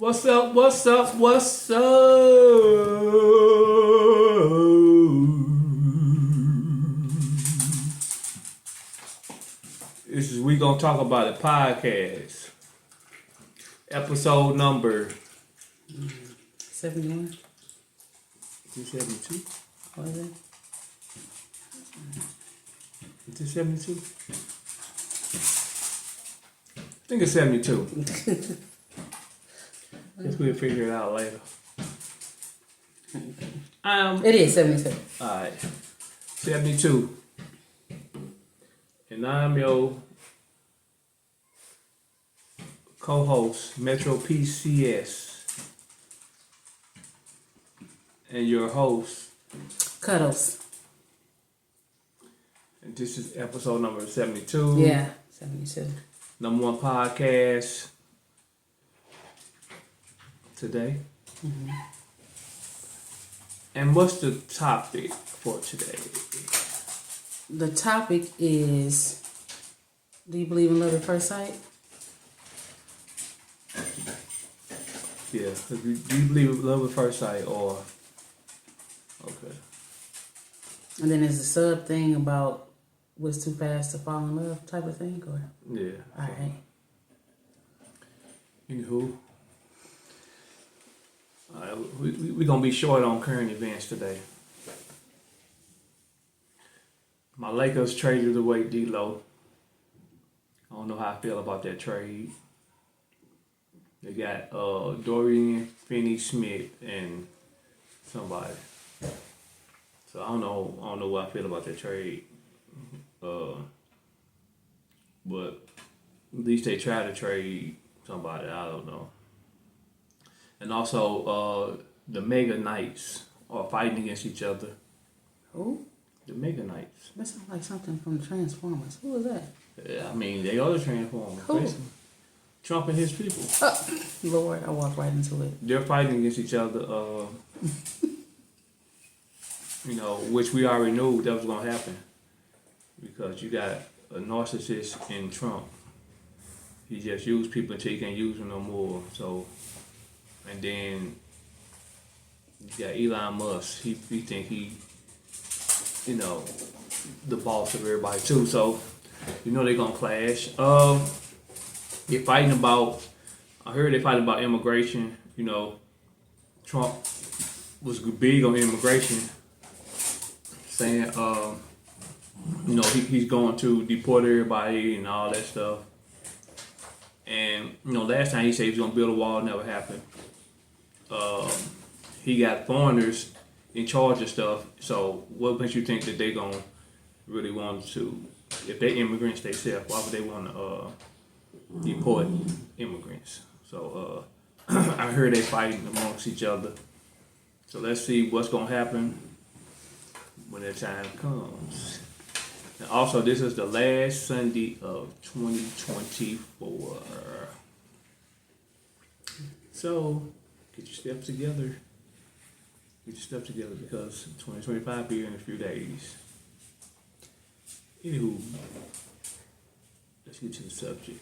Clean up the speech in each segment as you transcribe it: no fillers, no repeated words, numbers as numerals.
What's up? What's up? What's up? This is We Gonna Talk About It podcast. Episode number 71. 272. What is it? Is it 72? I think it's 72. Guess we'll figure it out later. It is 72. Alright. 72. And I'm your co-host, Metro PCS. And your host, Cuddles. and this is episode number 72. Yeah, 72. Number one podcast today. Mm-hmm. And what's the topic for today? The topic is, do you believe in love at first sight? Yeah. Do you believe in love at first sight or... Okay. And then there's the sub thing about what's too fast to fall in love type of thing, or? Yeah. All right. Anywho. We're going to be short on current events today. My Lakers traded away D-Lo. I don't know how I feel about that trade. They got Dorian Finney-Smith and somebody. So I don't know what I feel about that trade. But at least they tried to trade somebody. I don't know. And also, the Mega Knights are fighting against each other. Who? The Mega Knights. That sounds like something from the Transformers. Who is that? Yeah, I mean, they are the Transformers. Who? Basically. Trump and his people. Lord, I walked right into it. They're fighting against each other. Which we already knew that was going to happen. Because you got a narcissist in Trump. He just used people until he can't use them no more. So... And then you got Elon Musk. He think he, the boss of everybody too. So, they're gonna clash. They're fighting about. I heard they fighting about immigration. Trump was big on immigration, saying, he's going to deport everybody and all that stuff. And last time he said he was gonna build a wall, never happened. He got foreigners in charge of stuff. So what makes you think that they gonna really want to? If they immigrants themselves, why would they want to deport immigrants? So I heard they fighting amongst each other. So let's see what's gonna happen when that time comes. And also, this is the last Sunday of 2024. So get your steps together. Because 2025 here in a few days. Anywho, let's get to the subject.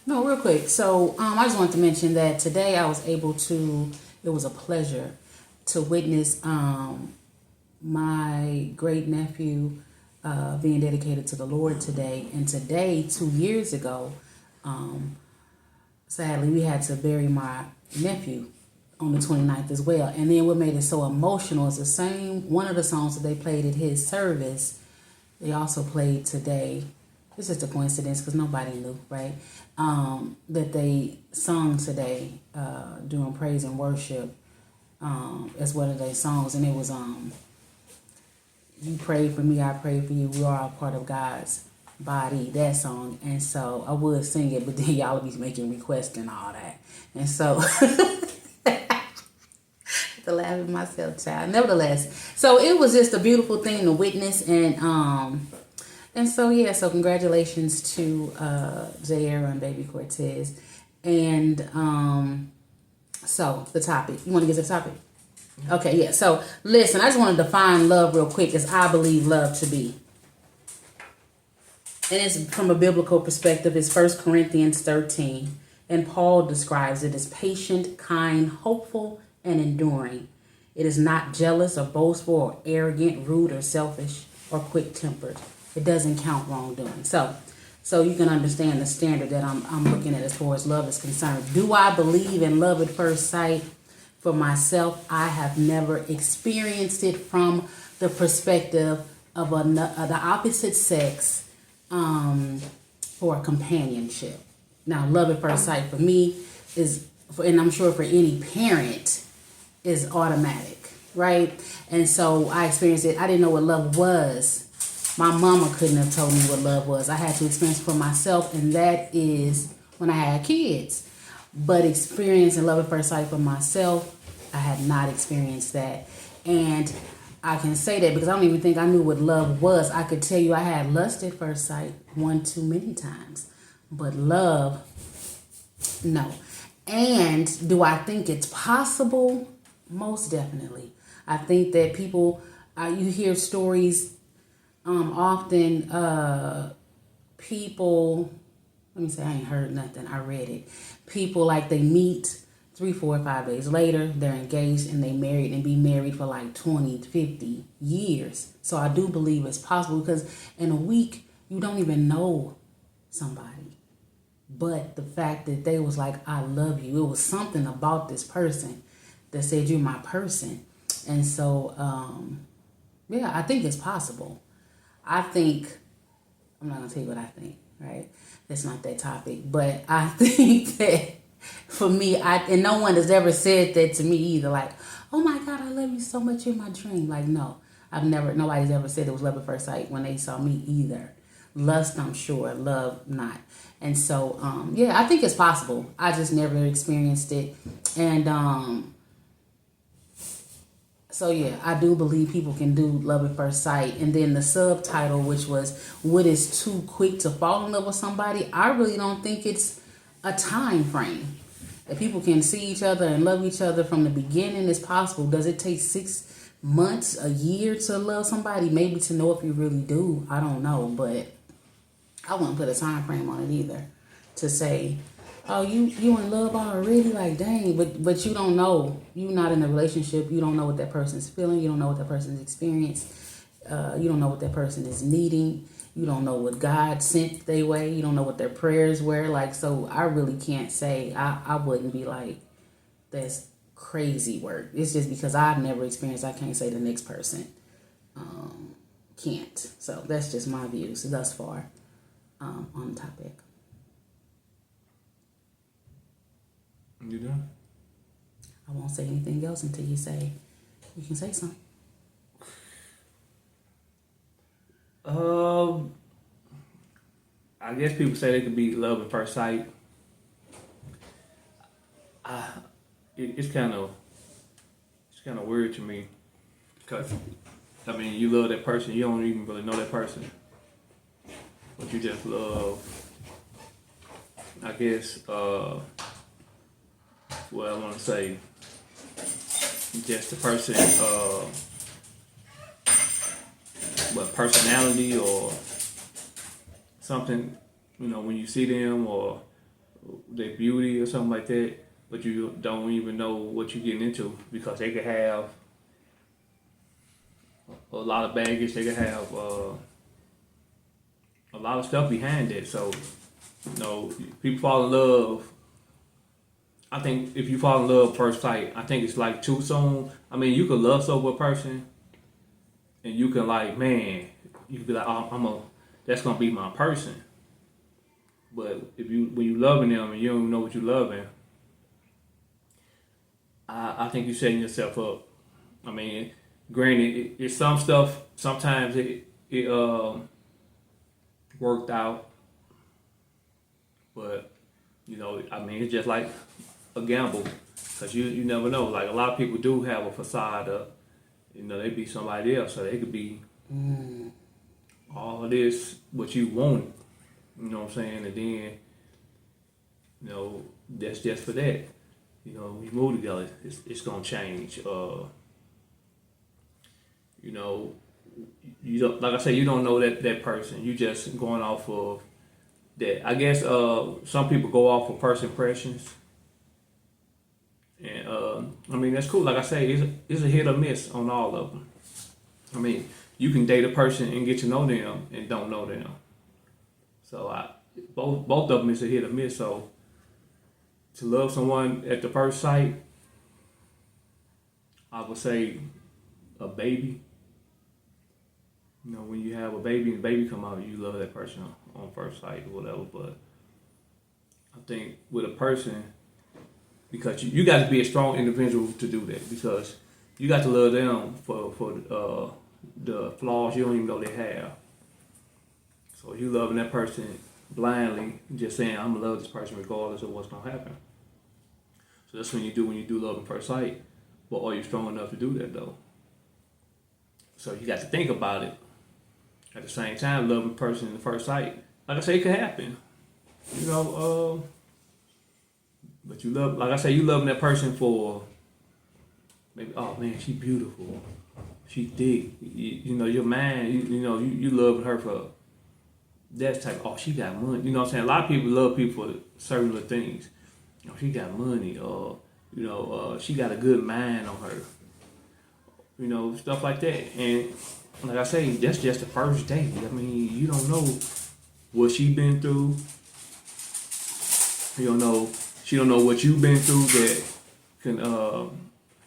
No, real quick. So I just wanted to mention that today I was able to, it was a pleasure to witness my great nephew being dedicated to the Lord today. And today, 2 years ago, sadly, we had to bury my nephew on the 29th as well. And then what made it so emotional is one of the songs that they played at his service, they also played today. It's just a coincidence because nobody knew, right? That they sung today during praise and worship as one of their songs. And it was, you prayed for me, I prayed for you. We are all part of God's body, that song. And so I would sing it, but then y'all would be making requests and all that. And so... to laugh at myself, child. Nevertheless, so it was just a beautiful thing to witness, and so congratulations to Jair and Baby Cortez, and so the topic. You want to get to the topic? Okay, yeah. So listen, I just want to define love real quick, as I believe love to be, and it's from a biblical perspective. It's 1 Corinthians 13. And Paul describes it as patient, kind, hopeful, and enduring. It is not jealous or boastful or arrogant, rude or selfish or quick-tempered. It doesn't count wrongdoing. So you can understand the standard that I'm looking at as far as love is concerned. Do I believe in love at first sight? For myself, I have never experienced it from the perspective of the opposite sex for companionship. Now, love at first sight for me is, and I'm sure for any parent, is automatic, right? And so I experienced it. I didn't know what love was. My mama couldn't have told me what love was. I had to experience it for myself, and that is when I had kids. But experiencing love at first sight for myself, I had not experienced that. And I can say that because I don't even think I knew what love was. I could tell you I had lust at first sight one too many times. But love, no. And do I think it's possible? Most definitely. I think that people, you hear stories often, people, let me say I ain't heard nothing, I read it. People like they meet 3, 4, 5 days later, they're engaged and they married and be married for like 20, 50 years. So I do believe it's possible because in a week, you don't even know somebody. But the fact that they was like, I love you, it was something about this person that said you're my person. And so, yeah, I think it's possible. I think, I'm not going to tell you what I think, right? That's not that topic. But I think that for me, and no one has ever said that to me either. Like, oh my God, I love you so much in my dream. Like, no, nobody's ever said it was love at first sight when they saw me either. Lust, I'm sure. Love, not. And so, yeah, I think it's possible. I just never experienced it. And so, yeah, I do believe people can do love at first sight. And then the subtitle, which was, what is too quick to fall in love with somebody? I really don't think it's a time frame. That people can see each other and love each other from the beginning is possible. Does it take 6 months, a year to love somebody? Maybe to know if you really do. I don't know. But I wouldn't put a time frame on it either. To say, oh, you in love already? Like, dang, but you don't know. You're not in a relationship. You don't know what that person's feeling. You don't know what that person's experienced. You don't know what that person is needing. You don't know what God sent their way. You don't know what their prayers were. Like, so I really can't say, I wouldn't be like, that's crazy work. It's just because I've never experienced, I can't say the next person can't. So that's just my views thus far on the topic. You done? I won't say anything else until you say, you can say something. I guess people say they could be love at first sight. It's kind of weird to me, because I mean, you love that person, you don't even really know that person, but you just love, I guess, what I want to say, just the person, personality or something, when you see them, or their beauty or something like that, but you don't even know what you're getting into, because they could have a lot of baggage, they could have a lot of stuff behind it. So, people fall in love. I think if you fall in love first sight, I think it's like too soon. I mean, you could love so a person, and you can like, man, you could be like, oh, that's gonna be my person. But when you loving them and you don't know what you loving, I think you're setting yourself up. I mean, granted, it's some stuff. Sometimes it worked out, but I mean, it's just like a gamble, because you never know. Like, a lot of people do have a facade up. They be somebody else, so they could be all of this what you want. You know what I'm saying? And then, that's just for that. When you move together, it's gonna change. You don't, like I say, you don't know that person. You just going off of that I guess some people go off of first impressions, and I mean that's cool. Like I say, it's a hit or miss on all of them. I mean, you can date a person and get to know them and don't know them. So both of them is a hit or miss. So to love someone at the first sight, I would say a baby. You know, when you have a baby and the baby come out, you love that person on first sight or whatever. But I think with a person, because you got to be a strong individual to do that, because you got to love them for the flaws you don't even know they have. So you loving that person blindly, just saying I'm gonna love this person regardless of what's gonna happen. So that's when you do love at first sight. But are you strong enough to do that though? So you got to think about it. At the same time, loving a person in the first sight, like I say, it could happen. You know, but you love, like I say, you loving that person for maybe, oh man, she beautiful, she thick. You know, your man, you loving her for that type. Oh, she got money. You know what I'm saying? A lot of people love people for certain little things. You know, she got money, or she got a good mind on her. You know, stuff like that. And like I say, that's just the first date. I mean, you don't know what she been through. You don't know, she don't know what you've been through that can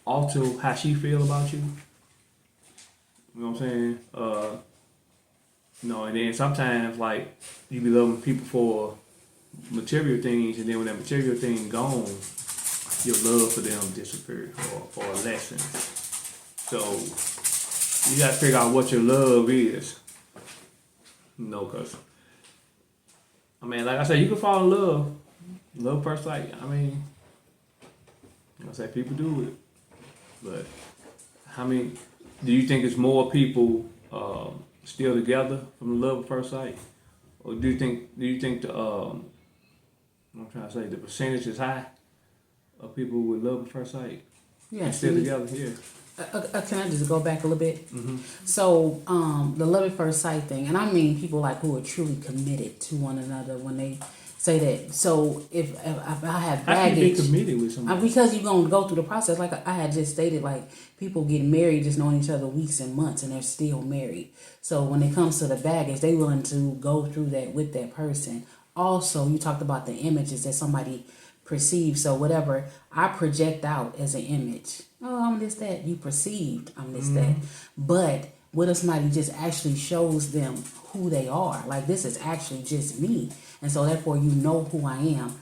alter how she feel about you. You know what I'm saying? And then sometimes like you be loving people for material things, and then when that material thing gone, your love for them disappears or lessens. So you gotta figure out what your love is. Cause I mean, like I said, you can fall in love first sight. I mean, I say people do it, but how many? Do you think it's more people still together from the love at first sight, or do you think the I'm trying to say the percentage is high of people with love at first sight and still together? Yeah. Can I just go back a little bit? Mm-hmm. So the love at first sight thing, and I mean people like who are truly committed to one another when they say that. So if I have baggage, how can you be committed with somebody? Because you're gonna go through the process. Like I had just stated, like people get married just knowing each other weeks and months, and they're still married. So when it comes to the baggage, they willing to go through that with that person. Also, you talked about the images that somebody perceives. So whatever I project out as an image, oh, I'm this, that. You perceived, I'm this, that. But what if somebody just actually shows them who they are? Like, this is actually just me. And so therefore you know who I am.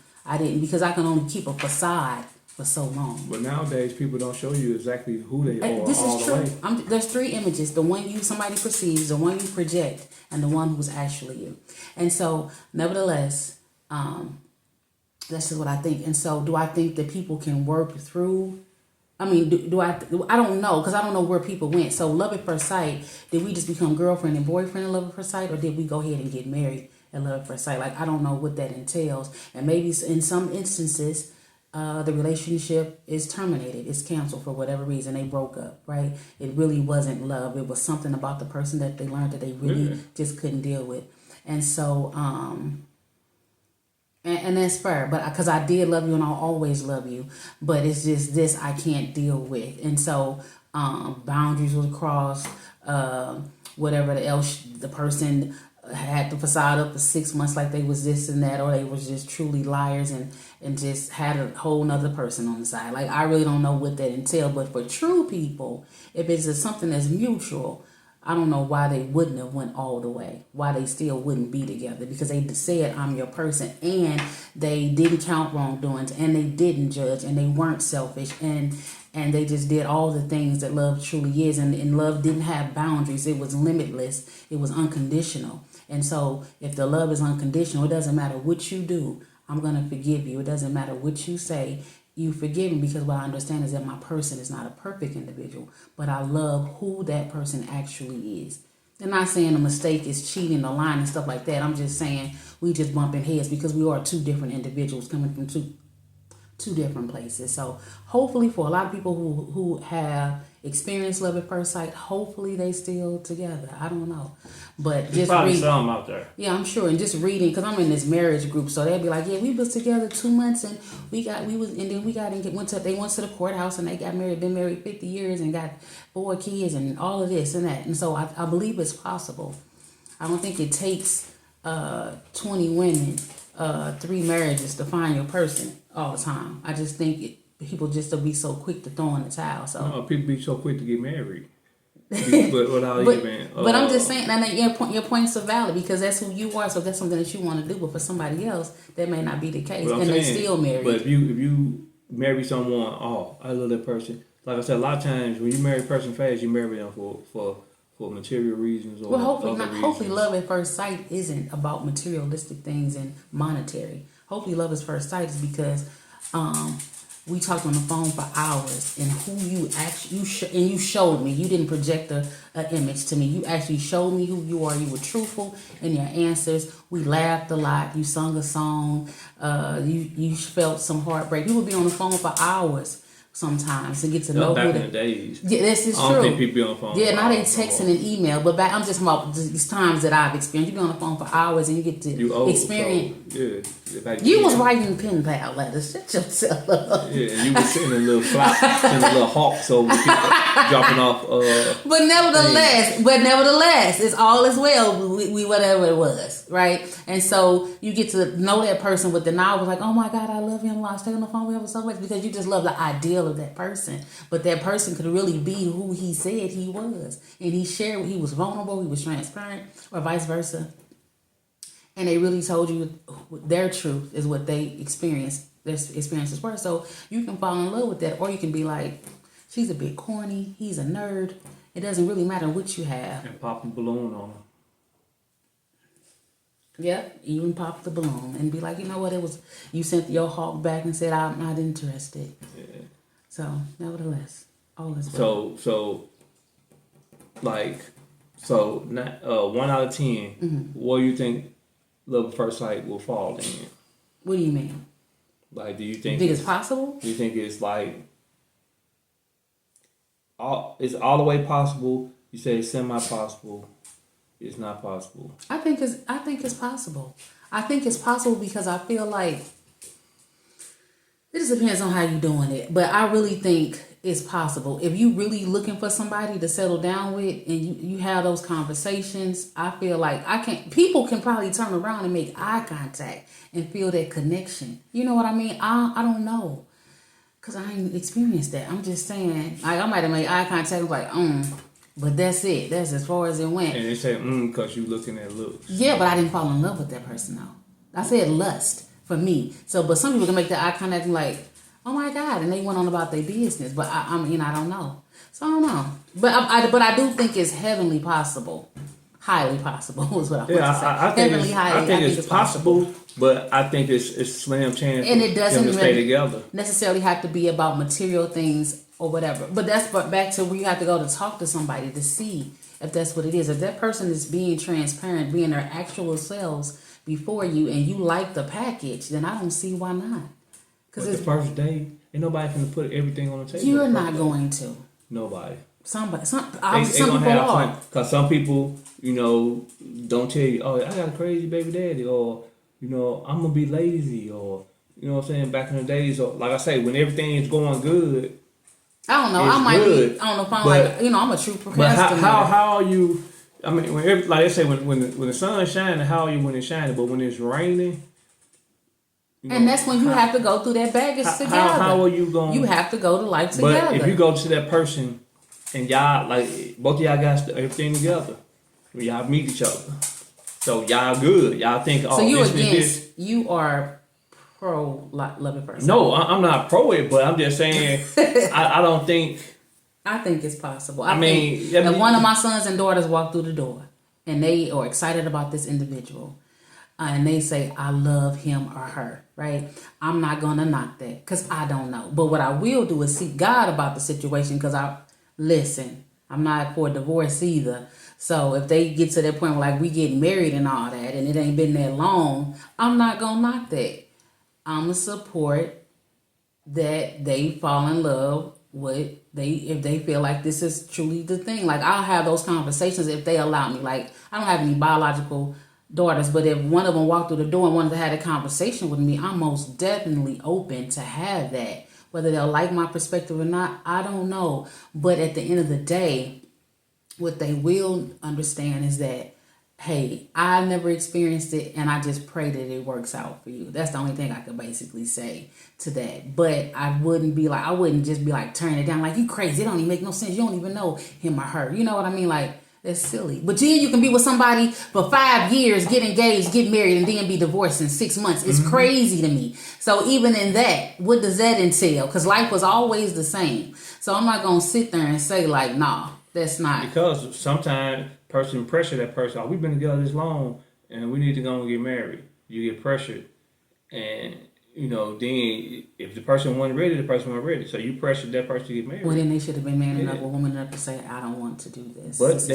Because I can only keep a facade for so long. But nowadays people don't show you exactly who they are. This all is the true. way. There's three images: the one somebody perceives, the one you project, and the one who's actually you. And so, nevertheless, that's just what I think. And so, do I think that people can work through? I mean, do I? I don't know, because I don't know where people went. So, love at first sight, did we just become girlfriend and boyfriend at love at first sight, or did we go ahead and get married at love at first sight? Like, I don't know what that entails. And maybe in some instances, the relationship is terminated. It's canceled for whatever reason. They broke up, right? It really wasn't love. It was something about the person that they learned that they really just couldn't deal with. And so, and that's fair, but because I did love you and I'll always love you, but it's just this I can't deal with. And so boundaries were crossed, whatever else the person had the facade up for 6 months like they was this and that, or they was just truly liars and just had a whole nother person on the side. Like, I really don't know what that entailed, but for true people, if it's something that's mutual, I don't know why they wouldn't have went all the way, why they still wouldn't be together, because they said, I'm your person, and they didn't count wrongdoings, and they didn't judge, and they weren't selfish, and they just did all the things that love truly is, and love didn't have boundaries. It was limitless. It was unconditional. And so if the love is unconditional, it doesn't matter what you do, I'm going to forgive you. It doesn't matter what you say, you forgive me, because what I understand is that my person is not a perfect individual, but I love who that person actually is. I'm not saying a mistake is cheating or lying and stuff like that. I'm just saying we just bumping heads because we are two different individuals coming from two different places. So hopefully for a lot of people who have experienced love at first sight. Hopefully they still together. I don't know, but There's just probably read. some out there. Yeah, I'm sure. And just reading, because I'm in this marriage group, so they'll be like, yeah, we was together 2 months, and then we got and went to the courthouse, and they got married, been married 50 years, and got 4 kids, and all of this and that. And so I believe it's possible. I don't think it takes 20 women, 3 marriages to find your person all the time. I just think people just will be so quick to throw in the towel. So No, people be so quick to get married. but without even. But I'm just saying, and your points are valid because that's who you are. So that's something that you want to do. But for somebody else, that may not be the case, and they still married. But if you marry someone, I love that person. Like I said, a lot of times when you marry a person fast, you marry them for material reasons or hopefully love at first sight isn't about materialistic things and monetary. Hopefully love at first sight is because we talked on the phone for hours, and who you actually you showed me. You didn't project an image to me. You actually showed me who you are. You were truthful in your answers. We laughed a lot. You sung a song. You felt some heartbreak. You would be on the phone for hours sometimes to get to know back in the days. Yeah, this is true. I don't think people be on the phone. Yeah, now they texting and email, but I'm just about these times that I've experienced. You be on the phone for hours and you get to experience. So, you was writing pen pal letters. Shut yourself up. Yeah, and you was sending a little sending a little hawks over people dropping off. But nevertheless, it's all as well. We whatever it was, right? And so you get to know that person with the knowledge, like, oh my God, I love him. I stay on the phone with him so much because you just love the ideal of that person. But that person could really be who he said he was, and he was vulnerable, he was transparent, or vice versa. And they really told you their truth is what they experienced. Their experiences were. So you can fall in love with that, or you can be like, she's a bit corny, he's a nerd. It doesn't really matter what you have. And pop a balloon on them. Yep, even pop the balloon and be like, you know what, you sent your hawk back and said, I'm not interested. Yeah. So, nevertheless, all is well. So, 1 out of 10, what do you think love at first sight will fall in? What do you mean? Like, do you think it's possible? Do you think it's like it's all the way possible? You say it's semi-possible. It's not possible. I think it's possible. I think it's possible because I feel like it just depends on how you're doing it. But I really think it's possible. If you really looking for somebody to settle down with and you have those conversations, I feel like people can probably turn around and make eye contact and feel that connection. You know what I mean? I don't know. Because I ain't experienced that. I'm just saying, like, I might have made eye contact and like, but that's it. That's as far as it went. And they say, because you looking at looks. Yeah, but I didn't fall in love with that person, though. I said lust for me. So, but some people can make that eye contact and like, oh my God, and they went on about their business. But I mean, I don't know. So I don't know. But I do think it's heavenly possible. Highly possible is what I want to say. I think it's possible, but I think it's slim chance and it doesn't to stay together. Necessarily have to be about material things or whatever. But that's back to where you have to go to talk to somebody to see if that's what it is. If that person is being transparent, being their actual selves before you, and you like the package, then I don't see why not. Because the first day, ain't nobody going to put everything on the table. You're not going to. Nobody. Some people are. Because some people, don't tell you, oh, I got a crazy baby daddy, or, I'm going to be lazy, or, you know what I'm saying, back in the days, or like I say, when everything is going good, I don't know, I might be on the phone, like, I'm a true procrastinator. But how are you, I mean, like I say, when the sun is shining, how are you when it's shining, but when it's raining, and that's when you have to go through that baggage together. How are you going? You have to go to life together. But if you go to that person and y'all, like, both of y'all got everything together, y'all meet each other. So y'all good. Y'all think, so you are pro love at first sight. No, I'm not pro it, but I'm just saying, I don't think. I think it's possible. I mean, if one of my sons and daughters walk through the door and they are excited about this individual, and they say, I love him or her, right? I'm not going to knock that because I don't know. But what I will do is seek God about the situation because I'm not for divorce either. So if they get to that point where, like, we get married and all that and it ain't been that long, I'm not going to knock that. I'm going to support that they fall in love if they feel like this is truly the thing. Like, I'll have those conversations if they allow me. Like, I don't have any biological daughters, but if one of them walked through the door and wanted to have a conversation with me, I'm most definitely open to have that. Whether they'll like my perspective or not, I don't know. But at the end of the day, what they will understand is that, hey, I never experienced it, and I just pray that it works out for you. That's the only thing I could basically say to that. But I wouldn't just be like, turn it down, like, you crazy, it don't even make no sense, you don't even know him or her. You know what I mean? Like, that's silly. But then you can be with somebody for 5 years, get engaged, get married, and then be divorced in 6 months. It's crazy to me. So even in that, what does that entail? Because life was always the same. So I'm not going to sit there and say, like, nah, that's not. Because sometimes person pressure that person. Oh, we've been together this long, and we need to go and get married. You get pressured, and then if the person wasn't ready, the person wasn't ready. So you pressured that person to get married. Well, then they should have been man enough or woman enough to say, I don't want to do this. But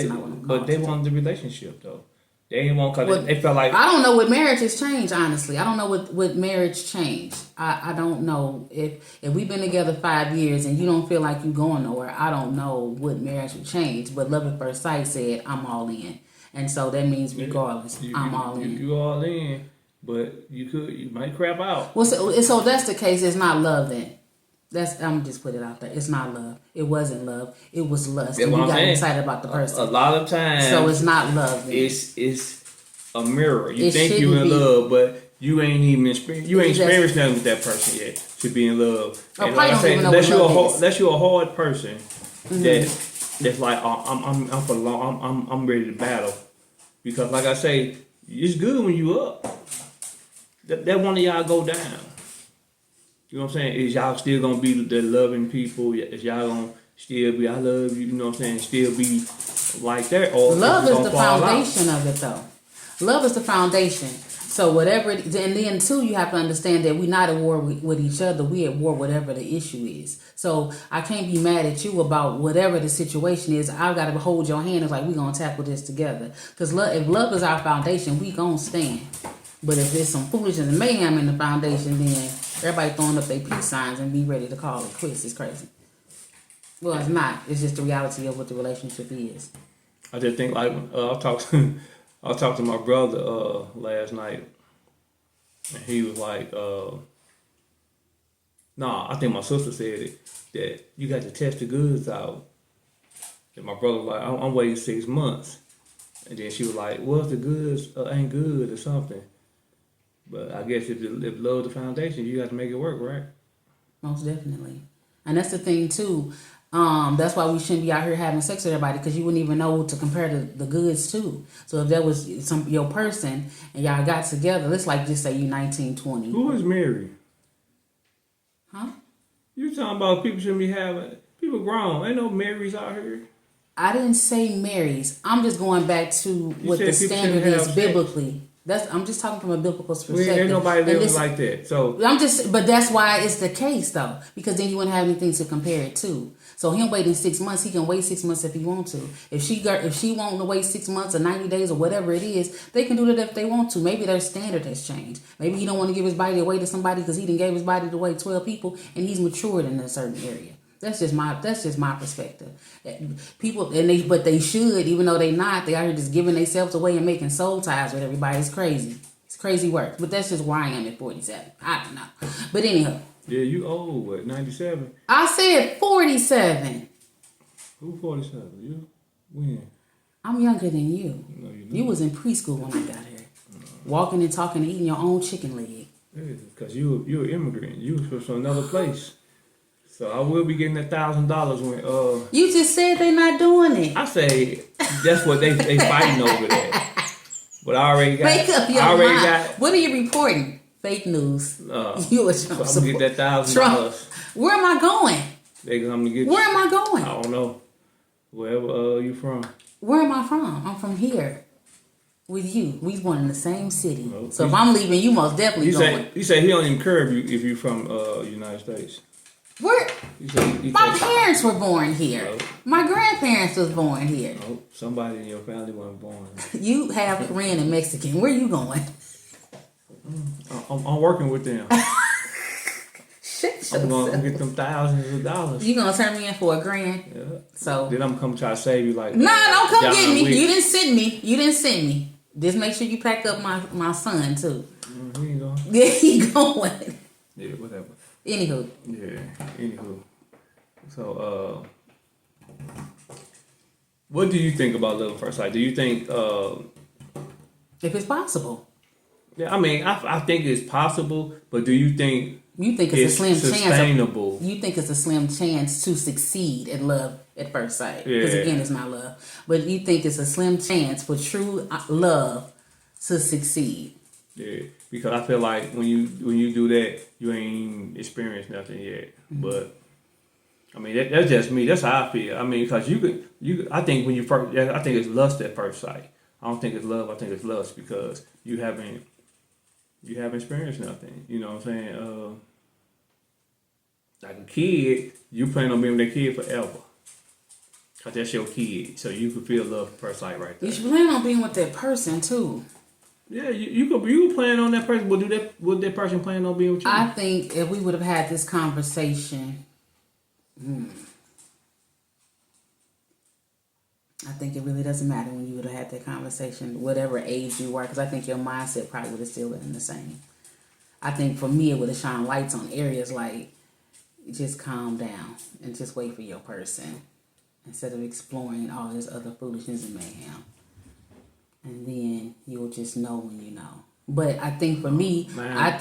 they wanted the relationship though. They didn't want because they felt like, I don't know what marriage has changed. Honestly, I don't know what marriage changed. I don't know if we've been together 5 years and you don't feel like you going nowhere. I don't know what marriage would change. But love at first sight said, I'm all in, and so that means regardless, I'm all in. You all in, but you might crap out. Well, so that's the case. It's not love then. I'm just put it out there. It's not love. It wasn't love. It was lust. And you got excited about the person. A lot of times, so it's not love. Then. It's a mirror. You think you're in love, but you ain't even experienced. You ain't experienced nothing with that person yet to be in love. And like I say, unless you're a hard person, that's like, I'm for long. I'm ready to battle, because like I say, it's good when you up. That one of y'all go down. You know what I'm saying? Is y'all still gonna be the loving people? Is y'all gonna still be, I love you, you know what I'm saying? Still be like that? Or love is the foundation of it, though. Love is the foundation. So whatever, and then too, you have to understand that we're not at war with each other. We at war whatever the issue is. So I can't be mad at you about whatever the situation is. I've got to hold your hand. It's like, we're gonna tackle this together. Because if love is our foundation, we gonna stand. But if there's some foolishness and mayhem in the foundation, then everybody throwing up their peace signs and be ready to call it quits. It's crazy. Well, it's not. It's just the reality of what the relationship is. I just think, like, I talked to my brother last night, and he was like, I think my sister said it, that you got to test the goods out. And my brother was like, I'm waiting 6 months. And then she was like, well, if the goods ain't good or something. But I guess if love the foundation, you got to make it work, right? Most definitely. And that's the thing, too. That's why we shouldn't be out here having sex with everybody, because you wouldn't even know to compare the goods to. So if that was your person and y'all got together, let's like just say you 19, 20. Who is married? Huh? You talking about people shouldn't be having, people grown. Ain't no Marys out here. I didn't say Marys. I'm just going back to what the standard is biblically. I'm just talking from a biblical perspective. Ain't nobody living like that. So but that's why it's the case though, because then you wouldn't have anything to compare it to. So him waiting 6 months, he can wait 6 months if he want to. If she want to wait 6 months or 90 days or whatever it is, they can do that if they want to. Maybe their standard has changed. Maybe he don't want to give his body away to somebody because he done gave his body away to 12 people and he's matured in a certain area. That's just my perspective. People but they should, even though they not, they out here just giving themselves away and making soul ties with everybody. It's crazy. It's crazy work. But that's just where I am at 47. I don't know. But anyhow. Yeah, you old, what, 97? I said 47. Who 47? You? When? I'm younger than you. No, you're not. You was in preschool when I got here. Walking and talking and eating your own chicken leg. Yeah, because you're an immigrant. You was from another place. So I will be getting $1,000 when You just said they not doing it. I say that's what they fighting over there. But I already got. Make up your mind. What are you reporting? Fake news. You a Trump so I'm gonna get that $1,000. Where am I going? They gonna get. Where am I going? I don't know. Wherever you from. Where am I from? I'm from here. With you. We born in the same city. No, so if I'm leaving, you most definitely going. He said he don't even care if you from United States. Where? My parents were born here. No. My grandparents was born here. No, somebody in your family wasn't born. You have Korean and Mexican. Where you going? I'm working with them. Shut I'm gonna get them thousands of dollars. You gonna turn me in for $1,000? Yeah. So then I'm come try to save you like. Nah, don't come John get me. Wick. You didn't send me. Just make sure you pack up my son too. Here you go. Yeah, he going. Yeah, whatever. Anywho. Yeah. Anywho. So what do you think about love at first sight? Do you think If it's possible. Yeah, I mean, I think it's possible, but do you think it's a slim sustainable? chance? You think it's a slim chance to succeed in love at first sight? Because Yeah. again, it's not love, but you think it's a slim chance for true love to succeed? Yeah, because I feel like when you do that, you ain't experienced nothing yet. Mm-hmm. But I mean, that's just me. That's how I feel. I mean, because I think when you first, I think it's lust at first sight. I don't think it's love. I think it's lust because you haven't experienced nothing. You know what I'm saying? Like a kid, you plan on being with that kid forever. Cause that's your kid, so you can feel love at first sight right there. You should plan on being with that person too. Yeah, you could plan on that person, but would that person plan on being with you? I think if we would have had this conversation, I think it really doesn't matter when you would have had that conversation, whatever age you were, because I think your mindset probably would have still been the same. I think for me, it would have shined lights on areas like just calm down and just wait for your person instead of exploring all this other foolishness and mayhem. And then you'll just know when you know. But I think for me, Man, I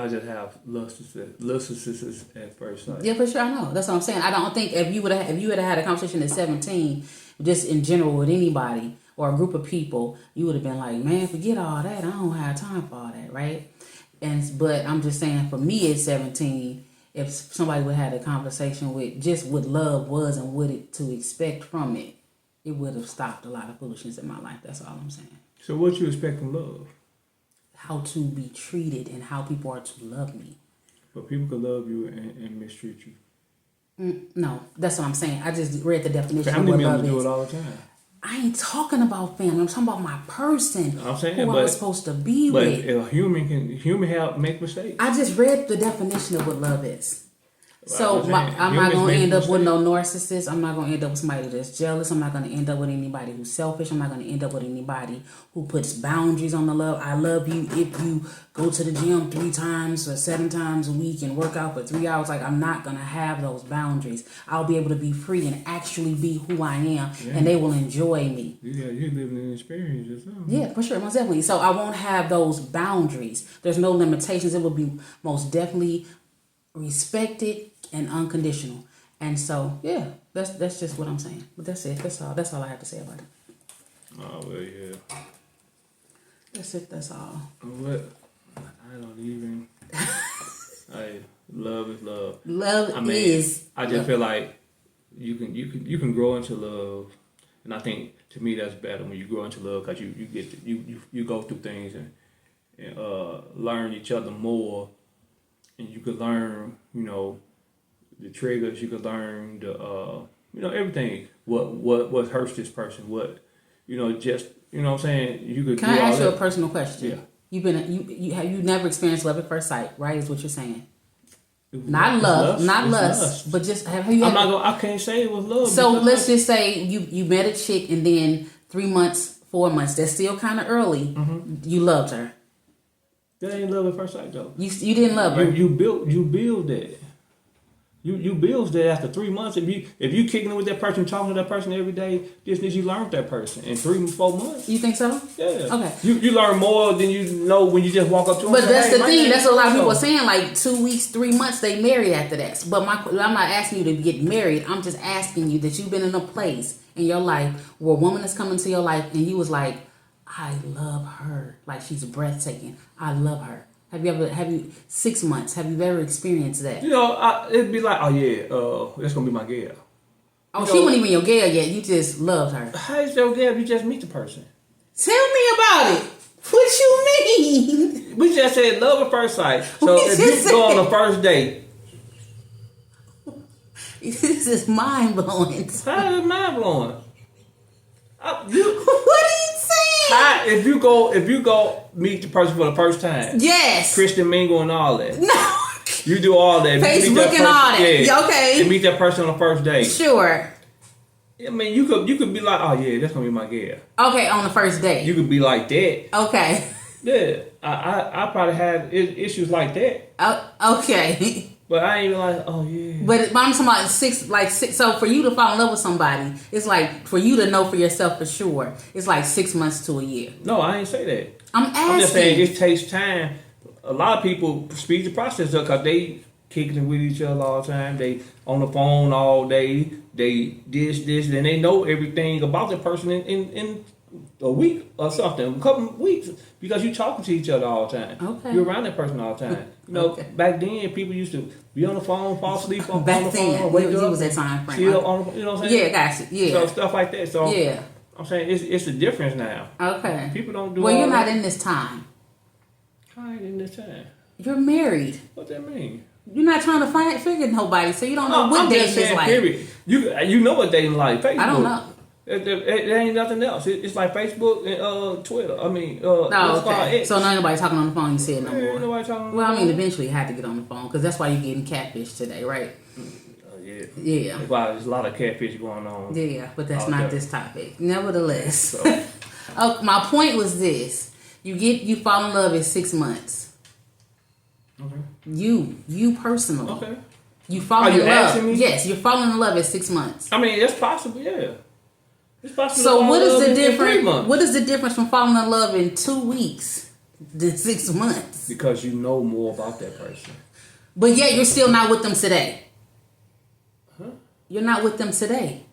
just have lust at first sight. Yeah, for sure. I know. That's what I'm saying. I don't think if you had had a conversation at 17, just in general with anybody or a group of people, you would have been like, man, forget all that. I don't have time for all that, right? But I'm just saying, for me at 17, if somebody would have had a conversation with just what love was and what it to expect from it, it would have stopped a lot of foolishness in my life. That's all I'm saying. So what you expect from love? How to be treated and how people are to love me. But people can love you and mistreat you. No, that's what I'm saying. I just read the definition Family of what love members do is. it all the time. I ain't talking about family. I'm talking about my person. I'm saying, who I was supposed to be with. But a human make mistakes. I just read the definition of what love is. So I'm not going to end up with mistakes. no narcissist. I'm not going to end up with somebody that's jealous. I'm not going to end up with anybody who's selfish. I'm not going to end up with anybody who puts boundaries on the love. I love you if you go to the gym 3 times or 7 times a week and work out for 3 hours. Like, I'm not going to have those boundaries. I'll be able to be free and actually be who I am, and they will enjoy me. Yeah, you're living an experience or something. Yeah, for sure, most definitely. So I won't have those boundaries. There's no limitations. It will be most definitely respected and unconditional. And so, yeah, that's just what I'm saying. But that's it. That's all I have to say about it. Oh, well, yeah. That's it. That's all. What? I don't even. Love is love. Love is. I just feel like you can grow into love, and I think to me that's better when you grow into love because you go through things and learn each other more, and you could learn the triggers. You could learn the everything. What hurts this person? What just what I'm saying. You could. Can I ask you a personal question? Yeah. You never experienced love at first sight, right? Is what you're saying. Not lust, but just have you? I can't say it was love. So let's just say you met a chick and then 3 months, 4 months. That's still kind of early. Mm-hmm. You loved her. That ain't love at first sight though. You didn't love her. You build that. You build that after 3 months. If you kicking it with that person, talking to that person every day, just means you learned that person in 3 or 4 months. You think so? Yeah. Okay. You learn more than you know when you just walk up to them. But that's the thing. That's what a lot of people are saying. Like 2 weeks, 3 months, they married after that. But I'm not asking you to get married. I'm just asking you that you've been in a place in your life where a woman has come into your life and you was like, I love her. Like she's breathtaking. I love her. Have you 6 months? Have you ever experienced that? It'd be like, oh yeah, that's gonna be my gal. Oh, she wasn't even your gal yet. You just loved her. How is your gal if you just meet the person? Tell me about it. What you mean? We just said love at first sight. So if you go on the first date. This is mind blowing. How is it mind blowing? What are you saying? If you go meet the person for the first time. Yes. Christian mingle and all that. No. You do all that. Facebook and all that. Yeah. Okay. You meet that person on the first date. Sure. I mean, you could be like, oh yeah, that's gonna be my girl. Okay, on the first date. You could be like that. Okay. Yeah, I probably had issues like that. Okay. But I ain't even like, oh yeah. But I'm talking about six. So for you to fall in love with somebody, it's like for you to know for yourself for sure, it's like 6 months to a year. No, I ain't say that. I'm asking. I'm just saying it takes time. A lot of people speed the process up because they kicking it with each other all the time. They on the phone all day. They this, and they know everything about the person in a week or something, a couple of weeks, because you talking to each other all the time. Okay. You're around that person all the time. You know, back then people used to be on the phone, fall asleep on the phone, wake up, was that time frame. chill on, you know what I'm saying? Yeah, gotcha. Yeah. So stuff like that. So Yeah. I'm saying it's a difference now. Okay. People don't do. Well, all you're not that. in this time. I ain't in this time. You're married. What that mean? You're not trying to figure nobody, so you don't know what dating is like. Period. You know what dating like. Facebook. I don't know. There ain't nothing else. It's like Facebook and Twitter. I mean, okay. So not nobody talking on the phone. You said no more. Ain't nobody talking. Well, I mean, eventually you have to get on the phone because that's why you're getting catfish today, right? Yeah. Yeah. That's why there's a lot of catfish going on. Yeah, but that's not this topic. Nevertheless, So. my point was this: you fall in love in 6 months. Okay. You personally. Okay. You fall in love. Asking me? Yes, you're falling in love at 6 months. I mean, it's possible, yeah. It's possible. So what is the difference? What is the difference from falling in love in 2 weeks than 6 months? Because you know more about that person. But yet you're still not with them today. Huh? You're not with them today.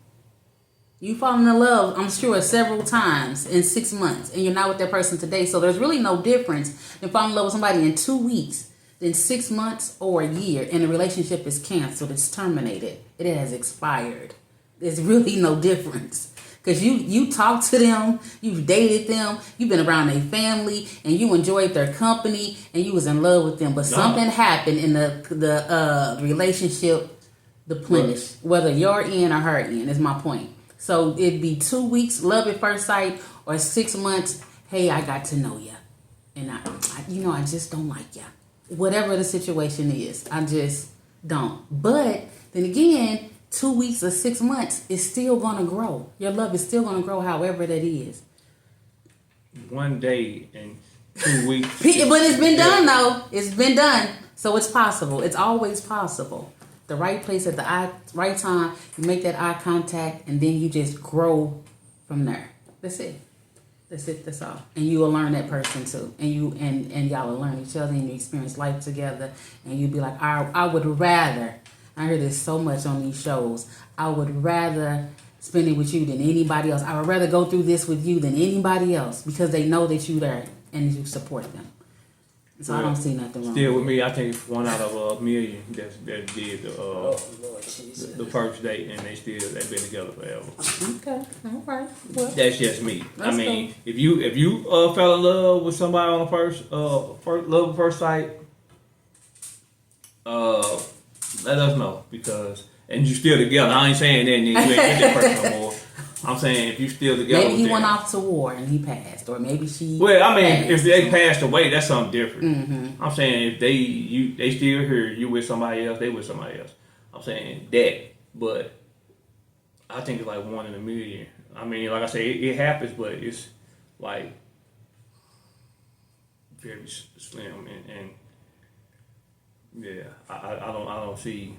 You fallen in love, I'm sure, several times in 6 months, and you're not with that person today. So there's really no difference in falling in love with somebody in 2 weeks than 6 months or a year, and the relationship is canceled, it's terminated, it has expired. There's really no difference. Because you talked to them, you've dated them, you've been around their family, and you enjoyed their company, and you was in love with them. But something happened in the relationship deplenished, whether your end or her end, is my point. So it'd be 2 weeks, love at first sight, or 6 months, hey, I got to know you. And I just don't like you. Whatever the situation is, I just don't. But then again, 2 weeks or 6 months is still gonna grow. Your love is still gonna grow, however that is. One day and 2 weeks. But it's been done though. It's been done, so it's possible. It's always possible. The right place at the right time. You make that eye contact, and then you just grow from there. That's it. That's it. That's all. And you will learn that person too. And you and y'all will learn each other, and you experience life together. And you'll be like, I would rather. I hear this so much on these shows. I would rather spend it with you than anybody else. I would rather go through this with you than anybody else because they know that you're there and you support them. So I don't see nothing wrong. Still with me, I think it's one out of a million that did the first date, and they've been together forever. Okay, all right. Well, that's just me. I mean, cool. if you fell in love with somebody on the first love at first sight, let us know, and you still together. I ain't saying that you ain't with that person no more. I'm saying if you still together. Maybe he went off to war and he passed, or maybe she. Well, I mean, if they passed away, that's something different. Mm-hmm. I'm saying if they still here, you with somebody else, they with somebody else. I'm saying that, but I think it's like 1 in a million. I mean, like I say, it happens, but it's like very slim, and yeah, I don't see.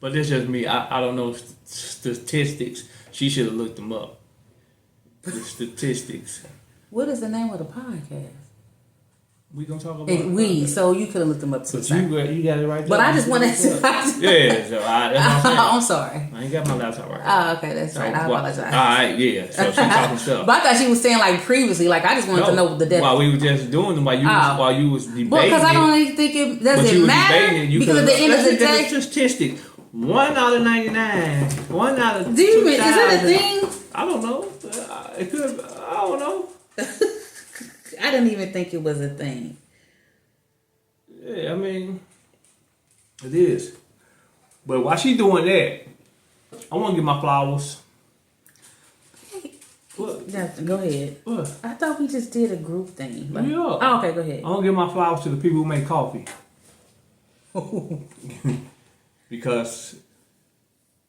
But that's just me. I don't know statistics. She should have looked them up. The statistics. What is the name of the podcast? We gonna talk about it. So you could have looked them up too. But you got it right there. But I just wanted to. Yeah, so that's what I'm sorry. I ain't got my laptop right. Oh, okay, that's right. I apologize. All right, yeah. So she talking stuff. But I thought she was saying like previously. Like I just wanted to know the depth. While we were just doing them, while you was debating. Well, because I don't even think it doesn't matter. Because at the end of the day, statistic. 1 out of 99. 1 out of. Do you mean, is that a thing? I don't know. It could. I don't know. I didn't even think it was a thing. Yeah, I mean, it is. But while she doing that, I want to give my flowers What? Go ahead. What? I thought we just did a group thing. Like, Yeah. Oh, okay, go ahead. I'm gonna give my flowers to the people who make coffee. Because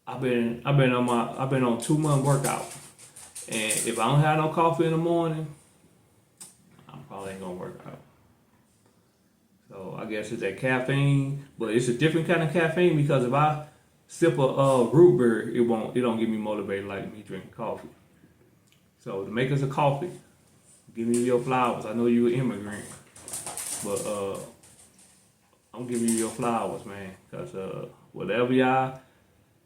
I've been on 2-month workout. And if I don't have no coffee in the morning, I probably ain't gonna work out. So I guess it's that caffeine, but it's a different kind of caffeine because if I sip a root beer, it don't get me motivated like me drinking coffee. So the makers of coffee, give me your flowers. I know you're an immigrant, but I'm giving you your flowers, man, because whatever y'all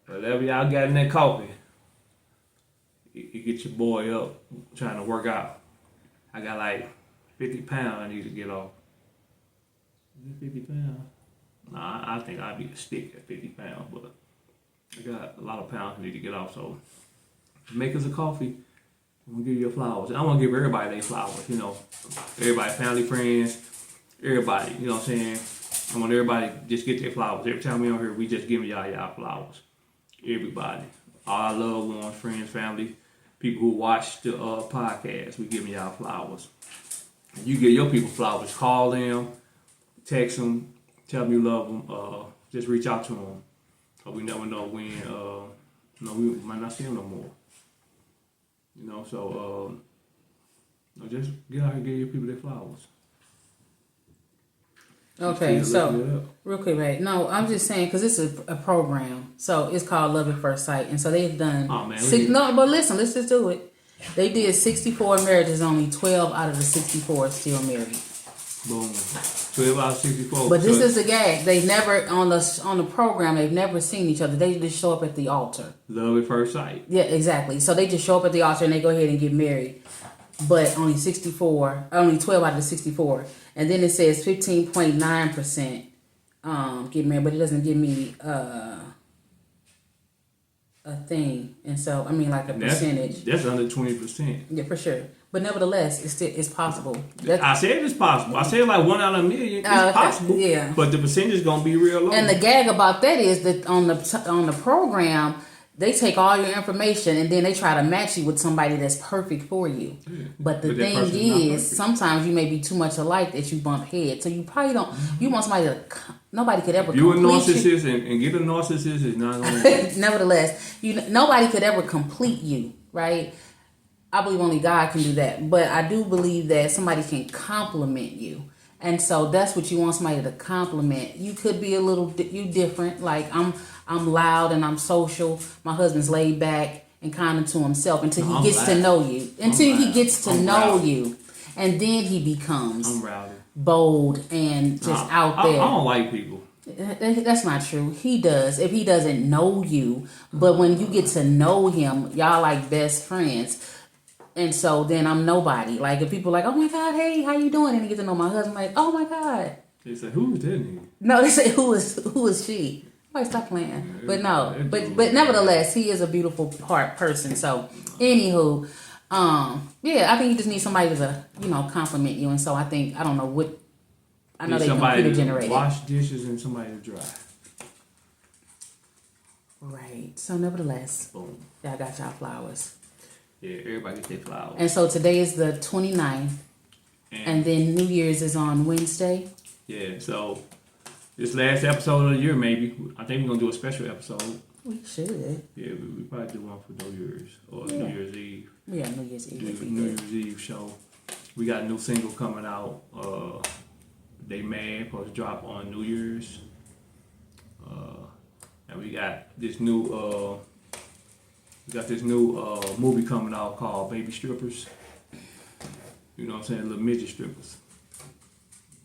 got in that coffee, it gets your boy up trying to work out. I got like 50 pounds I need to get off. Is it 50 pounds? Nah, I think I'd be a stick at 50 pounds, but I got a lot of pounds I need to get off. So, makers of coffee, I'm gonna give you your flowers. And I want to give everybody their flowers, you know. Everybody, family, friends, everybody, you know what I'm saying? I want everybody to just get their flowers. Every time we on here, we just giving y'all flowers. Everybody. All our loved ones, friends, family, people who watch the podcast, we giving y'all flowers. And you give your people flowers. Call them, text them, tell them you love them. Just reach out to them. We never know when, we might not see them no more. You know, so just get out here and give your people their flowers. Okay, so real quick, right? No, I'm just saying because this is a program, so it's called Love at First Sight, and so they've done. Oh man, but listen, let's just do it. They did 64 marriages, only 12 out of the 64 are still married. Boom, 12 out of 64. But this is the gag. They never on the program. They've never seen each other. They just show up at the altar. Love at first sight. Yeah, exactly. So they just show up at the altar and they go ahead and get married. But only 12 out of the 64. And then it says 15.9% get married, but it doesn't give me a thing. And so, I mean, like a percentage. That's under 20%. Yeah, for sure. But nevertheless, it's possible. I said it's possible. I said like 1 out of a million. It's possible. Yeah. But the percentage is gonna be real low. And the gag about that is that on the program, they take all your information and then they try to match you with somebody that's perfect for you. Yeah. But the thing is, sometimes you may be too much alike that you bump heads. So you probably don't. Mm-hmm. You want somebody that nobody could ever. You a narcissist and get a narcissist is not gonna. Nevertheless, nobody could ever complete you, right? I believe only God can do that. But I do believe that somebody can compliment you. And so that's what you want somebody to compliment. You could be a little different. Like I'm loud and I'm social. My husband's laid back and kind of to himself until he gets to know you. Until he gets to know you. And then he becomes bold and just out there. I don't like people. That's not true. He does if he doesn't know you. But when you get to know him, y'all like best friends. And so then I'm nobody. Like if people are like, oh my God, hey, how you doing? And he gets to know my husband, like, oh my God. They say, who is that nigga? No, they say, who is she? Like, stop playing. Yeah, but no, but nevertheless, he is a beautiful person. So, anywho, I think you just need somebody to, compliment you. And so I don't know what. I know they computer generated. Wash dishes and somebody to dry. Right. So nevertheless, boom, y'all got y'all flowers. Yeah, everybody get their flowers. And so today is the 29th. And then New Year's is on Wednesday. Yeah, so this last episode of the year, maybe, I think we're going to do a special episode. We should. Yeah, we probably do one for New Year's or New Year's Eve. Yeah, New Year's Eve. New Year's Eve show. We got a new single coming out. They Mad, supposed to drop on New Year's. And we got this new... movie coming out called Baby Strippers. You know what I'm saying? Little midget strippers.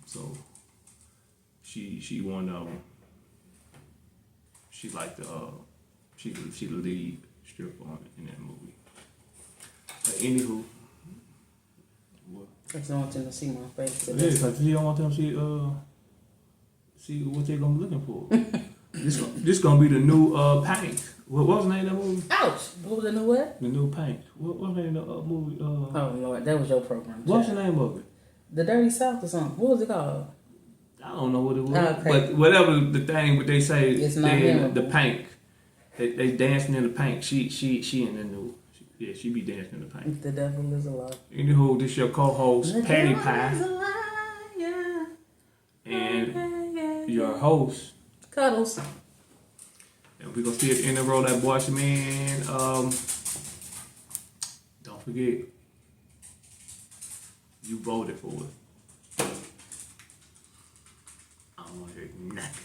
So she one of them. She like the she the lead stripper in that movie. But anywho, what? I just don't want them to see my face. Yeah, because you don't want them to see what they're gonna be looking for. This gonna be the new Paint. What was the name of that movie? Ouch! What was the new what? The new Paint. What was the name of the movie? Oh Lord, that was your program. What's the name of it? The Dirty South or something. What was it called? I don't know what it was. Okay. But whatever the thing, what they say, it's not the paint. They dancing in the paint. She in the new. Yeah, she be dancing in the paint. The devil is a liar. Anywho, this your co-host, The Patty devil Pie, is a liar. and your host. Cuddles. And we're gonna see at the end of the road that boys, man. Don't forget, you voted for it. I don't want to hear nothing.